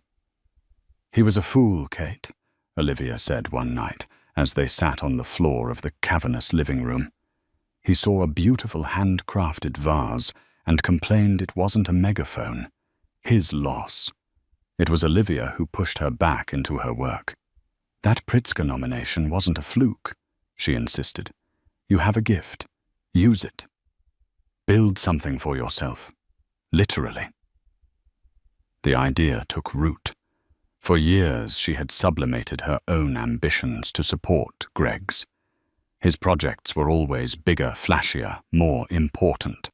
He was a fool, Kate, Olivia said one night as they sat on the floor of the cavernous living room. He saw a beautiful handcrafted vase and complained it wasn't a megaphone. His loss. It was Olivia who pushed her back into her work. That Pritzker nomination wasn't a fluke, she insisted. You have a gift. Use it. Build something for yourself. Literally. The idea took root. For years she had sublimated her own ambitions to support Greg's. His projects were always bigger, flashier, more important.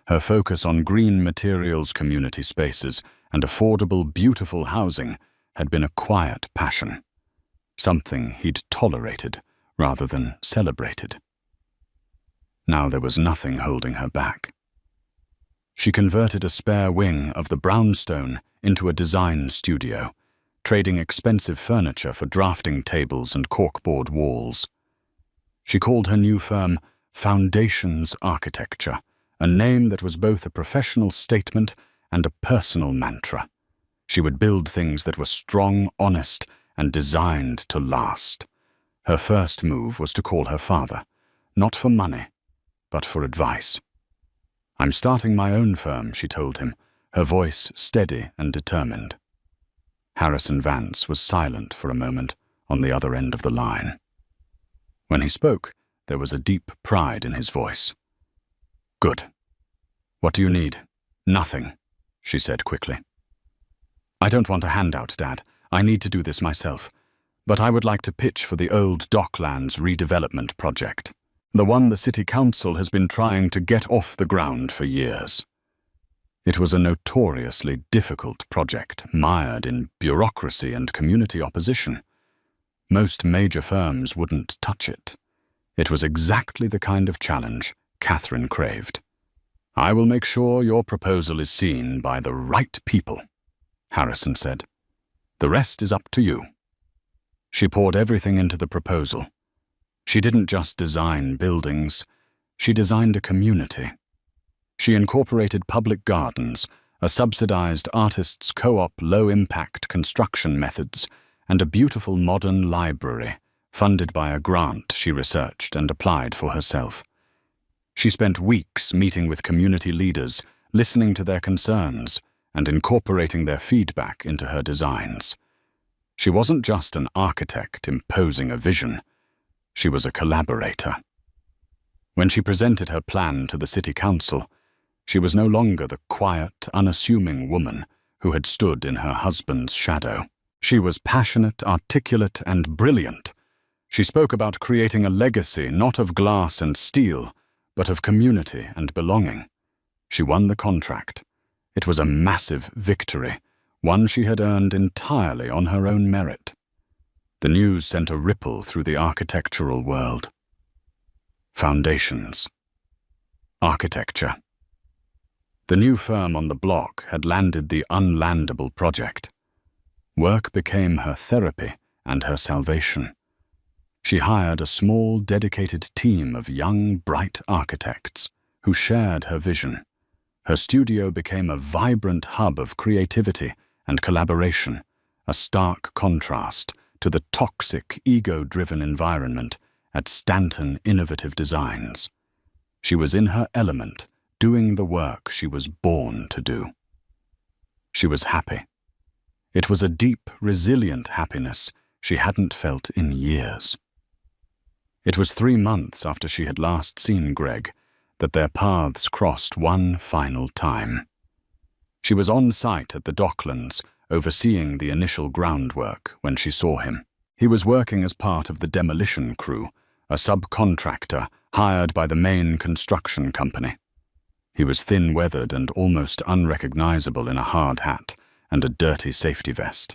Her focus on green materials, community spaces, and affordable, beautiful housing had been a quiet passion, something he'd tolerated rather than celebrated. Now there was nothing holding her back. She converted a spare wing of the brownstone into a design studio, trading expensive furniture for drafting tables and corkboard walls. She called her new firm Foundations Architecture, a name that was both a professional statement and a personal mantra. She would build things that were strong, honest, and designed to last. Her first move was to call her father, not for money, but for advice. "I'm starting my own firm," she told him, her voice steady and determined. Harrison Vance was silent for a moment on the other end of the line. When he spoke, there was a deep pride in his voice. "Good. What do you need?" "Nothing," she said quickly. "I don't want a handout, Dad. I need to do this myself. But I would like to pitch for the old Docklands redevelopment project. The one the City Council has been trying to get off the ground for years." It was a notoriously difficult project, mired in bureaucracy and community opposition. Most major firms wouldn't touch it. It was exactly the kind of challenge Catherine craved. "I will make sure your proposal is seen by the right people," Harrison said. "The rest is up to you." She poured everything into the proposal. She didn't just design buildings, she designed a community. She incorporated public gardens, a subsidized artists' co-op low-impact construction methods, and a beautiful modern library, funded by a grant she researched and applied for herself. She spent weeks meeting with community leaders, listening to their concerns, and incorporating their feedback into her designs. She wasn't just an architect imposing a vision. She was a collaborator. When she presented her plan to the City Council, she was no longer the quiet, unassuming woman who had stood in her husband's shadow. She was passionate, articulate, and brilliant. She spoke about creating a legacy not of glass and steel, but of community and belonging. She won the contract. It was a massive victory, one she had earned entirely on her own merit. The news sent a ripple through the architectural world. Foundations. Architecture. The new firm on the block had landed the unlandable project. Work became her therapy and her salvation. She hired a small, dedicated team of young, bright architects who shared her vision. Her studio became a vibrant hub of creativity and collaboration, a stark contrast to the toxic, ego-driven environment at Stanton Innovative Designs. She was in her element, doing the work she was born to do. She was happy. It was a deep, resilient happiness she hadn't felt in years. It was 3 months after she had last seen Greg that their paths crossed one final time. She was on site at the Docklands, overseeing the initial groundwork when she saw him. He was working as part of the demolition crew, a subcontractor hired by the main construction company. He was thin-weathered and almost unrecognizable in a hard hat and a dirty safety vest.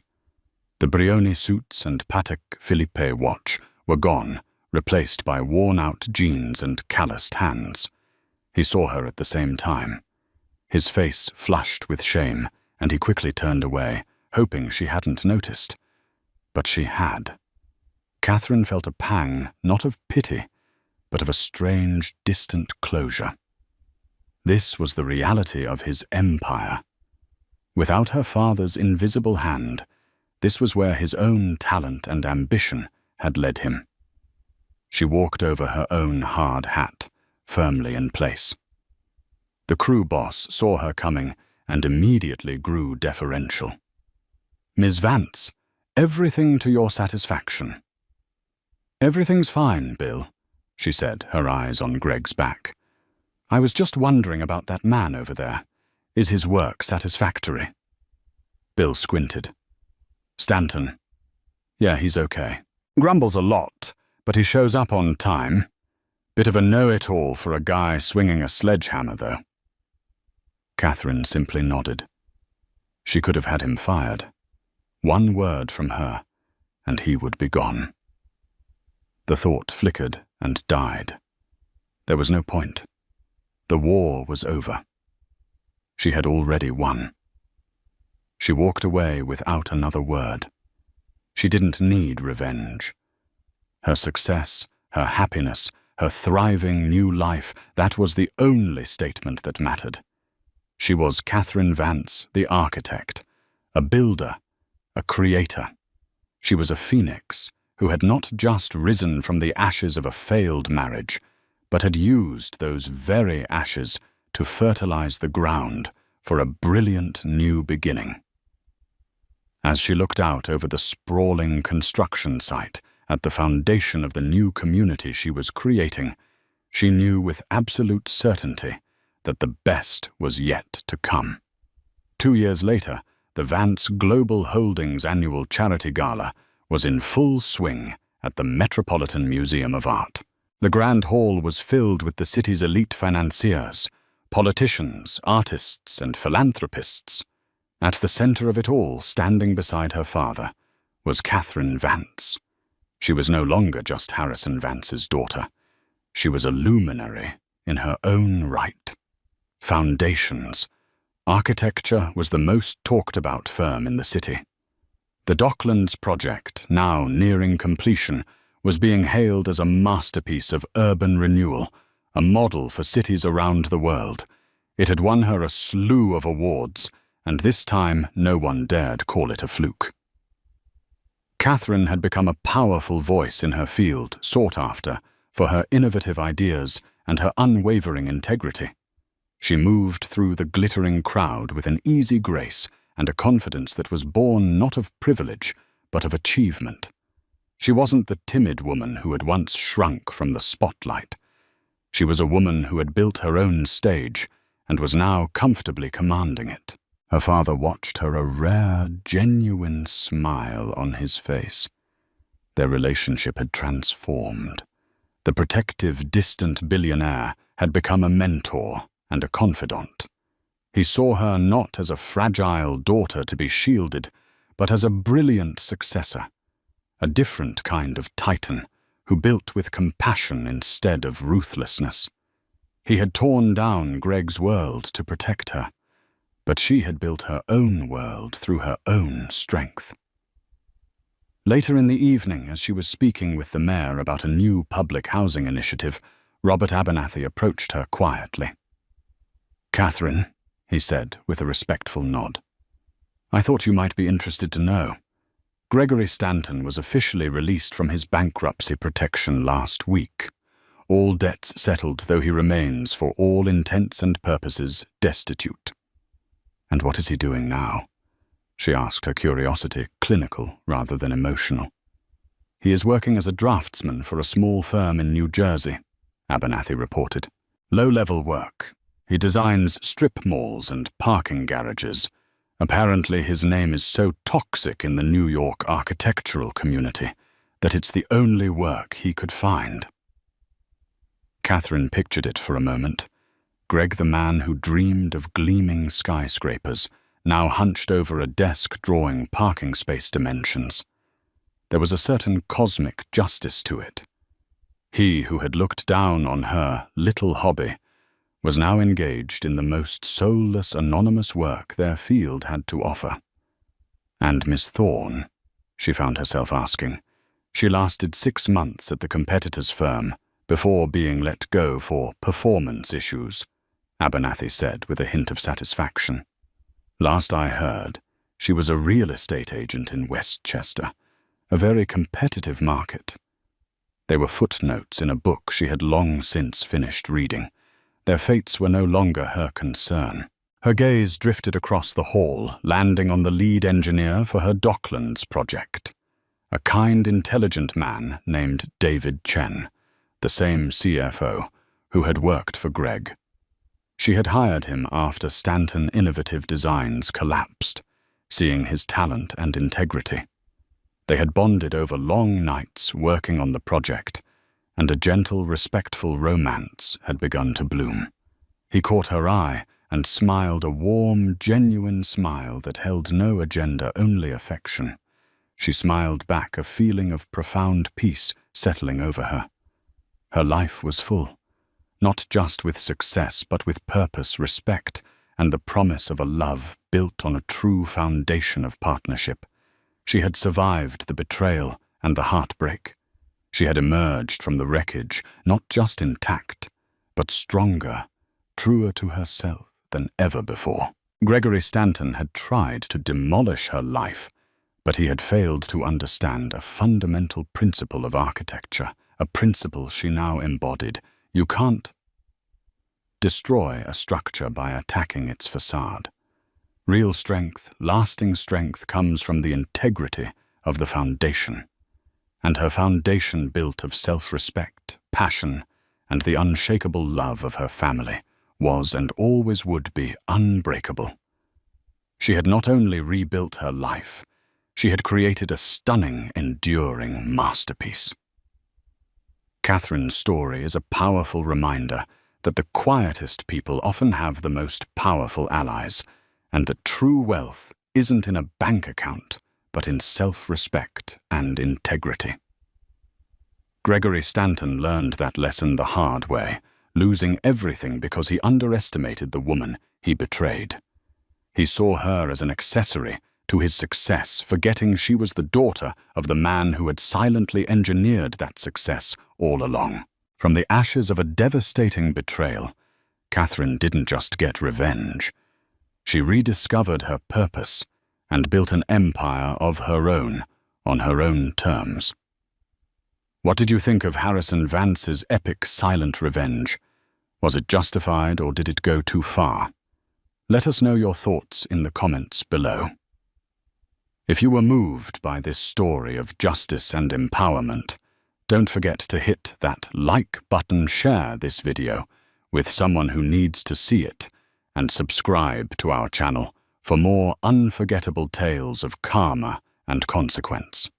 The Brioni suits and Patek Philippe watch were gone, replaced by worn-out jeans and calloused hands. He saw her at the same time. His face flushed with shame, and he quickly turned away, hoping she hadn't noticed. But she had. Catherine felt a pang, not of pity, but of a strange, distant closure. This was the reality of his empire. Without her father's invisible hand, this was where his own talent and ambition had led him. She walked over her own hard hat, firmly in place. The crew boss saw her coming and immediately grew deferential. "Ms. Vance, everything to your satisfaction." "Everything's fine, Bill," she said, her eyes on Greg's back. "I was just wondering about that man over there. Is his work satisfactory?" Bill squinted. "Stanton. Yeah, he's okay. Grumbles a lot, but he shows up on time. Bit of a know-it-all for a guy swinging a sledgehammer, though." Catherine simply nodded. She could have had him fired. One word from her, and he would be gone. The thought flickered and died. There was no point. The war was over. She had already won. She walked away without another word. She didn't need revenge. Her success, her happiness, her thriving new life, that was the only statement that mattered. She was Catherine Vance, the architect, a builder, a creator. She was a phoenix who had not just risen from the ashes of a failed marriage, but had used those very ashes to fertilize the ground for a brilliant new beginning. As she looked out over the sprawling construction site at the foundation of the new community she was creating, she knew with absolute certainty that the best was yet to come. 2 years later, the Vance Global Holdings annual charity gala was in full swing at the Metropolitan Museum of Art. The grand hall was filled with the city's elite financiers, politicians, artists, and philanthropists. At the center of it all, standing beside her father, was Catherine Vance. She was no longer just Harrison Vance's daughter. She was a luminary in her own right. Foundations. Architecture was the most talked about firm in the city. The Docklands project, now nearing completion, was being hailed as a masterpiece of urban renewal, a model for cities around the world. It had won her a slew of awards, and this time no one dared call it a fluke. Catherine had become a powerful voice in her field, sought after for her innovative ideas and her unwavering integrity. She moved through the glittering crowd with an easy grace and a confidence that was born not of privilege, but of achievement. She wasn't the timid woman who had once shrunk from the spotlight. She was a woman who had built her own stage and was now comfortably commanding it. Her father watched her, a rare, genuine smile on his face. Their relationship had transformed. The protective, distant billionaire had become a mentor and a confidant. He saw her not as a fragile daughter to be shielded, but as a brilliant successor, a different kind of titan who built with compassion instead of ruthlessness. He had torn down Greg's world to protect her, but she had built her own world through her own strength. Later in the evening, as she was speaking with the mayor about a new public housing initiative, Robert Abernathy approached her quietly. "Catherine," he said with a respectful nod, "I thought you might be interested to know. Gregory Stanton was officially released from his bankruptcy protection last week. All debts settled, though he remains, for all intents and purposes, destitute." "And what is he doing now?" she asked, her curiosity clinical rather than emotional. "He is working as a draftsman for a small firm in New Jersey," Abernathy reported. "Low-level work. He designs strip malls and parking garages. Apparently his name is so toxic in the New York architectural community that it's the only work he could find." Catherine pictured it for a moment. Greg, the man who dreamed of gleaming skyscrapers, now hunched over a desk drawing parking space dimensions. There was a certain cosmic justice to it. He who had looked down on her little hobby was now engaged in the most soulless, anonymous work their field had to offer. And Miss Thorne, she found herself asking. She lasted 6 months at the competitor's firm before being let go for performance issues, Abernathy said with a hint of satisfaction. "Last I heard, she was a real estate agent in Westchester, a very competitive market." They were footnotes in a book she had long since finished reading. Their fates were no longer her concern. Her gaze drifted across the hall, landing on the lead engineer for her Docklands project, a kind, intelligent man named David Chen, the same CFO who had worked for Greg. She had hired him after Stanton Innovative Designs collapsed, seeing his talent and integrity. They had bonded over long nights working on the project, and a gentle, respectful romance had begun to bloom. He caught her eye and smiled a warm, genuine smile that held no agenda, only affection. She smiled back, a feeling of profound peace settling over her. Her life was full, not just with success, but with purpose, respect, and the promise of a love built on a true foundation of partnership. She had survived the betrayal and the heartbreak. She had emerged from the wreckage, not just intact, but stronger, truer to herself than ever before. Gregory Stanton had tried to demolish her life, But he had failed to understand a fundamental principle of architecture, a principle she now embodied. You can't destroy a structure by attacking its facade. Real strength, lasting strength, comes from the integrity of the foundation. And her foundation, built of self-respect, passion, and the unshakable love of her family, was and always would be unbreakable. She had not only rebuilt her life, she had created a stunning, enduring masterpiece. Catherine's story is a powerful reminder that the quietest people often have the most powerful allies, and that true wealth isn't in a bank account, but in self-respect and integrity. Gregory Stanton learned that lesson the hard way, losing everything because he underestimated the woman he betrayed. He saw her as an accessory to his success, forgetting she was the daughter of the man who had silently engineered that success all along. From the ashes of a devastating betrayal, Catherine didn't just get revenge. She rediscovered her purpose and built an empire of her own, on her own terms. What did you think of Harrison Vance's epic silent revenge? Was it justified, or did it go too far? Let us know your thoughts in the comments below. If you were moved by this story of justice and empowerment, don't forget to hit that like button, share this video with someone who needs to see it, and subscribe to our channel for more unforgettable tales of karma and consequence.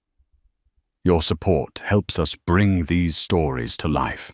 Your support helps us bring these stories to life,